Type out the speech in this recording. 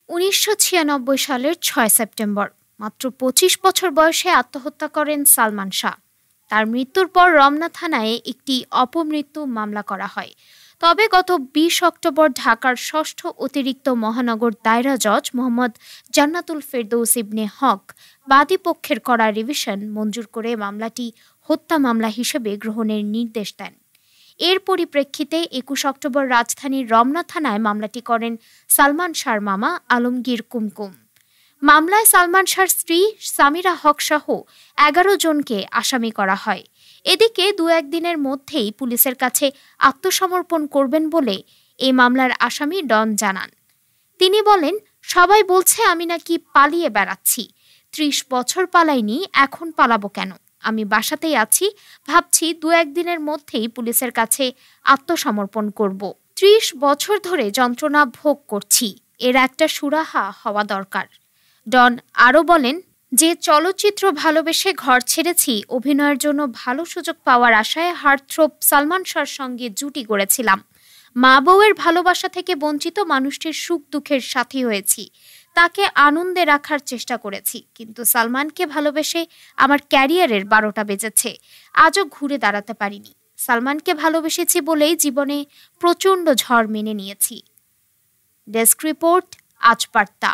১৯৯৬ সালের ৬ সেপ্টেম্বর মাত্র ২৫ বছর বয়সে আত্মহত্যা করেন সালমান শাহ। তার মৃত্যুর পর রমনা থানায় একটি অপমৃত্যু মামলা করা হয়। তবে গত ২০ অক্টোবর ঢাকার ষষ্ঠ অতিরিক্ত মহানগর দায়রা জজ মোহাম্মদ জান্নাতুল ফেরদৌস ইবনে হক বাদীপক্ষের করা রিভিশন মঞ্জুর করে মামলাটি হত্যা মামলা হিসেবে গ্রহণের নির্দেশ দেন। এর পরিপ্রেক্ষিতে ২১ অক্টোবর রাজধানীর রমনা থানায় মামলাটি করেন সালমান শাহর মামা আলমগীর কুমকুম। মামলায় সালমান শাহর স্ত্রী সামিরা হক সহ ১১ জনকে আসামি করা হয়। এদিকে ২-১ দিনের মধ্যেই পুলিশের কাছে আত্মসমর্পণ করবেন বলে এই মামলার আসামি ডন জানান। তিনি বলেন, সবাই বলছে আমি নাকি পালিয়ে বেড়াচ্ছি। ৩০ বছর পালাইনি, এখন পালাবো কেন? আমি বাসাতেই আছি, ভাবছি ২-১ দিনের মধ্যেই পুলিশের কাছে আত্মসমর্পণ করব। ৩০ বছর ধরে যন্ত্রণা ভোগ করছি, এর একটা সুরাহা হওয়া দরকার। ডন আরও বলেন, যে চলচ্চিত্র ভালোবেসে ঘর ছেড়েছি, অভিনয়ের জন্য ভালো সুযোগ পাওয়ার আশায় হার্টথ্রোব সালমান শাহর সঙ্গে জুটি গড়েছিলাম। মা বউয়ের ভালোবাসা থেকে বঞ্চিত মানুষটির সুখ দুঃখের সাথী হয়েছি, তাকে আনন্দে রাখার চেষ্টা করেছি, কিন্তু সালমানকে ভালোবেসে আমার ক্যারিয়ারের ১২টা বেজেছে, আজও ঘুরে দাঁড়াতে পারিনি। সালমানকে ভালোবেসেছি বলেই জীবনে প্রচণ্ড ঝড় মেনে নিয়েছি। ডেস্ক রিপোর্ট, আজ বার্তা।